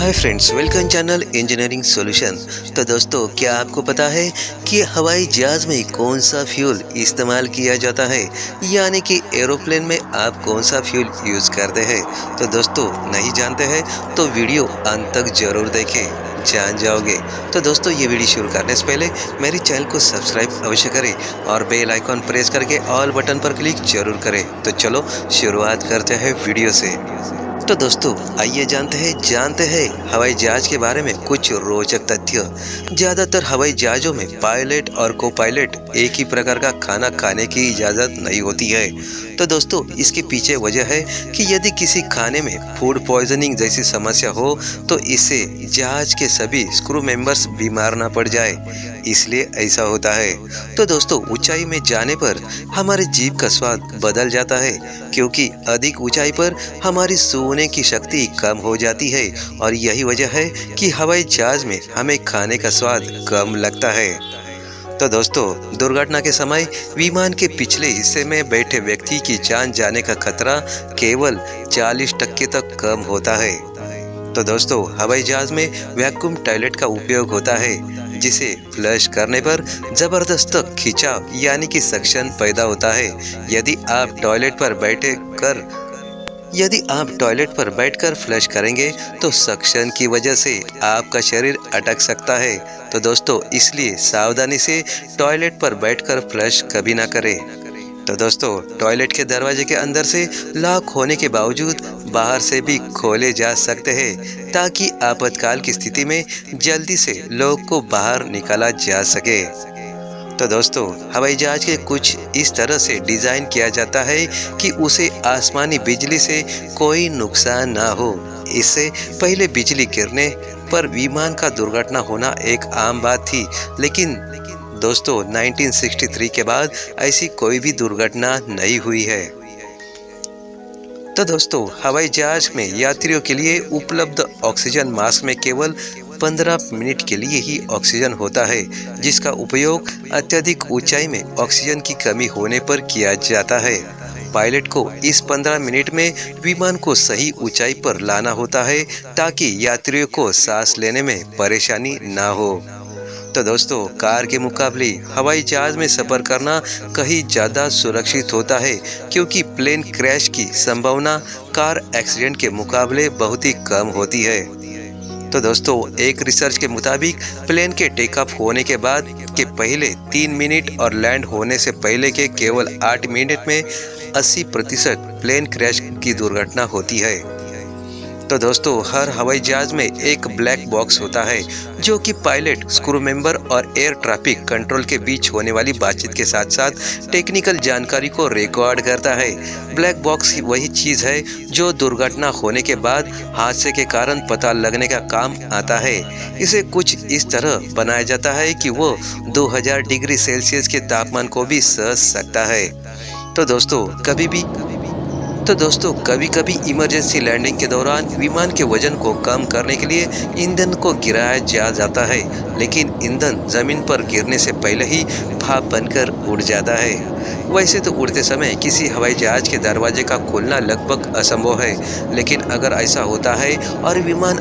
Hi friends, welcome channel engineering solution. तो दोस्तों, क्या आपको पता है कि हवाई जहाज़ में कौन सा फ्यूल इस्तेमाल किया जाता है, यानी कि एरोप्लेन में आप कौन सा फ्यूल यूज़ करते हैं। तो दोस्तों, नहीं जानते हैं तो वीडियो अंत तक ज़रूर देखें, जान जाओगे। तो दोस्तों, ये वीडियो शुरू करने से पहले मेरे चैनल को सब्सक्राइब अवश्य करें और बेल आइकॉन प्रेस करके ऑल बटन पर क्लिक जरूर करें। तो चलो शुरुआत करते हैं वीडियो से। तो दोस्तों, आइए जानते हैं हवाई जहाज के बारे में कुछ रोचक तथ्य। ज़्यादातर हवाई जहाज़ों में पायलट और को पायलट एक ही प्रकार का खाना खाने की इजाज़त नहीं होती है। तो दोस्तों, इसके पीछे वजह है कि यदि किसी खाने में फूड पॉइजनिंग जैसी समस्या हो तो इससे जहाज के सभी क्रू मेंबर्स बीमार ना पड़ जाए, इसलिए ऐसा होता है। तो दोस्तों, ऊंचाई में जाने पर हमारे जीभ का स्वाद बदल जाता है, क्योंकि अधिक ऊंचाई पर हमारी सूंघने की शक्ति कम हो जाती है और यही वजह है कि हवाई जहाज में हमें खाने का स्वाद कम लगता है। तो दोस्तों, दुर्घटना के समय विमान के पिछले हिस्से में बैठे व्यक्ति की जान जाने का खतरा केवल 40% तक कम होता है। तो दोस्तों, हवाई जहाज में वैक्यूम टॉयलेट का उपयोग होता है, जिसे फ्लश करने पर जबरदस्त खिंचाव यानी कि सक्शन पैदा होता है। यदि आप टॉयलेट पर बैठकर फ्लश करेंगे तो सक्शन की वजह से आपका शरीर अटक सकता है। तो दोस्तों, इसलिए सावधानी से टॉयलेट पर बैठकर फ्लश कभी ना करें। तो दोस्तों, टॉयलेट के दरवाजे के अंदर से लॉक होने के बावजूद बाहर से भी खोले जा सकते हैं, ताकि आपातकाल की स्थिति में जल्दी से लोग को बाहर निकाला जा सके। तो दोस्तों, हवाई जहाज के कुछ इस तरह से डिज़ाइन किया जाता है कि उसे आसमानी बिजली से कोई नुकसान ना हो। इससे पहले बिजली गिरने पर विमान का दुर्घटना होना एक आम बात थी, लेकिन दोस्तों 1963 के बाद ऐसी कोई भी दुर्घटना नहीं हुई है। तो दोस्तों, हवाई जहाज में यात्रियों के लिए उपलब्ध ऑक्सीजन मास्क में केवल 15 मिनट के लिए ही ऑक्सीजन होता है, जिसका उपयोग अत्यधिक ऊंचाई में ऑक्सीजन की कमी होने पर किया जाता है। पायलट को इस 15 मिनट में विमान को सही ऊंचाई पर लाना होता है, ताकि यात्रियों को सांस लेने में परेशानी ना हो। तो दोस्तों, कार के मुकाबले हवाई जहाज में सफ़र करना कहीं ज़्यादा सुरक्षित होता है, क्योंकि प्लेन क्रैश की संभावना कार एक्सीडेंट के मुकाबले बहुत ही कम होती है। तो दोस्तों, एक रिसर्च के मुताबिक प्लेन के टेक ऑफ होने के बाद के पहले 3 मिनट और लैंड होने से पहले के केवल 8 मिनट में 80% प्लेन क्रैश की दुर्घटना होती है। तो दोस्तों, हर हवाई जहाज में एक ब्लैक बॉक्स होता है, जो कि पायलट, क्रू मेंबर और एयर ट्रैफिक कंट्रोल के बीच होने वाली बातचीत के साथ साथ टेक्निकल जानकारी को रिकॉर्ड करता है। ब्लैक बॉक्स वही चीज़ है जो दुर्घटना होने के बाद हादसे के कारण पता लगने का काम आता है। इसे कुछ इस तरह बनाया जाता है कि वो 2000 डिग्री सेल्सियस के तापमान को भी सह सकता है। तो दोस्तों, कभी कभी इमरजेंसी लैंडिंग के दौरान विमान के वजन को कम करने के लिए ईंधन को गिराया जाता है, लेकिन ईंधन जमीन पर गिरने से पहले ही भाप बनकर उड़ जाता है। वैसे तो उड़ते समय किसी हवाई जहाज के दरवाजे का खोलना लगभग असंभव है, लेकिन अगर ऐसा होता है और विमान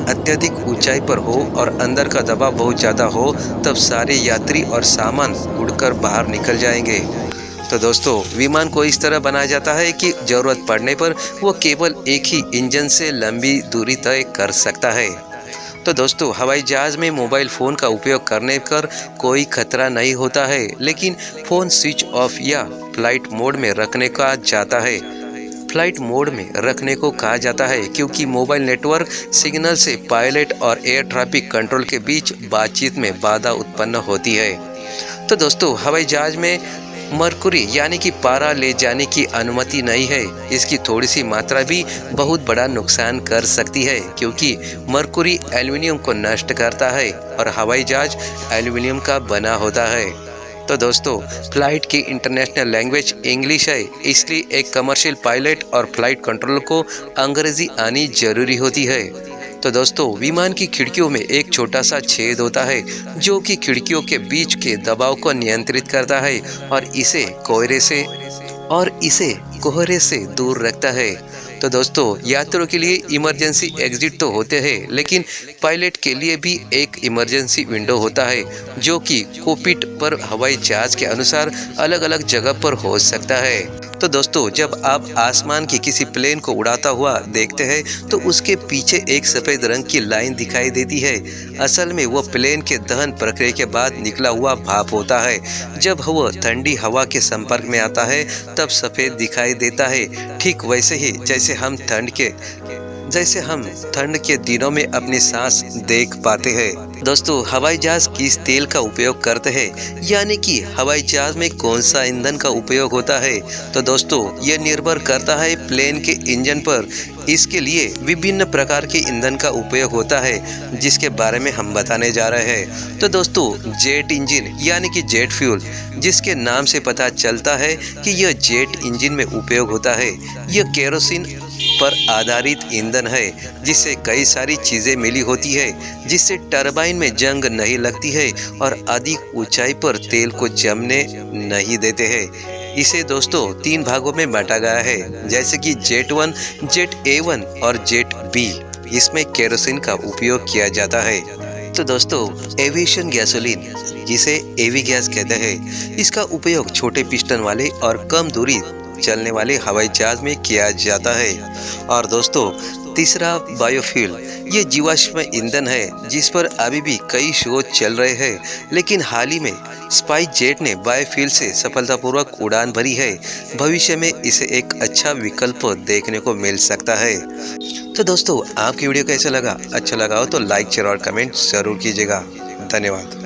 अत्यधिक ऊंचाई पर हो और अंदर का दबाव बहुत ज़्यादा हो, तब सारे यात्री और सामान उड़कर बाहर निकल जाएंगे। तो दोस्तों, विमान को इस तरह बनाया जाता है कि जरूरत पड़ने पर वो केवल एक ही इंजन से लंबी दूरी तय कर सकता है। तो दोस्तों, हवाई जहाज में मोबाइल फ़ोन का उपयोग करने पर कोई खतरा नहीं होता है, लेकिन फ़ोन स्विच ऑफ या फ्लाइट मोड में रखने को कहा जाता है, क्योंकि मोबाइल नेटवर्क सिग्नल से पायलट और एयर ट्रैफिक कंट्रोल के बीच बातचीत में बाधा उत्पन्न होती है। तो दोस्तों, हवाई जहाज में मरकुरी यानी कि पारा ले जाने की अनुमति नहीं है। इसकी थोड़ी सी मात्रा भी बहुत बड़ा नुकसान कर सकती है, क्योंकि मरकुरी एल्युमिनियम को नष्ट करता है और हवाई जहाज एल्युमिनियम का बना होता है। तो दोस्तों, फ्लाइट की इंटरनेशनल लैंग्वेज इंग्लिश है, इसलिए एक कमर्शियल पायलट और फ्लाइट कंट्रोलर को अंग्रेजी आनी जरूरी होती है। तो दोस्तों, विमान की खिड़कियों में एक छोटा सा छेद होता है, जो कि खिड़कियों के बीच के दबाव को नियंत्रित करता है और इसे और इसे कोहरे से दूर रखता है। तो दोस्तों, यात्रियों के लिए इमरजेंसी एग्जिट तो होते हैं, लेकिन पायलट के लिए भी एक इमरजेंसी विंडो होता है जो कि कॉकपिट पर हवाई जहाज के अनुसार अलग अलग जगह पर हो सकता है। तो दोस्तों, जब आप आसमान की किसी प्लेन को उड़ाता हुआ देखते हैं तो उसके पीछे एक सफ़ेद रंग की लाइन दिखाई देती है। असल में वो प्लेन के दहन प्रक्रिया के बाद निकला हुआ भाप होता है। जब वह ठंडी हवा के संपर्क में आता है तब सफ़ेद दिखाई देता है। ठीक वैसे ही जैसे हम ठंड के दिनों में अपनी सांस देख पाते हैं। दोस्तों, हवाई जहाज किस तेल का उपयोग करते हैं, यानी कि हवाई जहाज में कौन सा ईंधन का उपयोग होता है, तो दोस्तों यह निर्भर करता है प्लेन के इंजन पर। इसके लिए विभिन्न प्रकार के ईंधन का उपयोग होता है जिसके बारे में हम बताने जा रहे हैं। तो दोस्तों, जेट इंजन यानी कि जेट फ्यूल, जिसके नाम से पता चलता है कि यह जेट इंजन में उपयोग होता है। यह केरोसिन पर आधारित ईंधन है जिससे कई सारी चीज़ें मिली होती है, जिससे टरबाइन में जंग नहीं लगती है और अधिक ऊंचाई पर तेल को जमने नहीं देते हैं। इसे दोस्तों 3 भागों में बांटा गया है, जैसे कि जेट 1, जेट A1 और जेट B। इसमें केरोसिन का उपयोग किया जाता है। तो दोस्तों, एविएशन गैसोलीन, जिसे एवी गैस कहते हैं, इसका उपयोग छोटे पिस्टन वाले और कम दूरी चलने वाले हवाई जहाज में किया जाता है। और दोस्तों, तीसरा बायोफ्यूल, ये जीवाश्म ईंधन है जिस पर अभी भी कई शोध चल रहे हैं, लेकिन हाल ही में स्पाइस जेट ने बायोफ्यूल से सफलतापूर्वक उड़ान भरी है। भविष्य में इसे एक अच्छा विकल्प देखने को मिल सकता है। तो दोस्तों, आपकी वीडियो कैसा लगा? अच्छा लगा हो तो लाइक, शेयर और कमेंट जरूर कीजिएगा। धन्यवाद।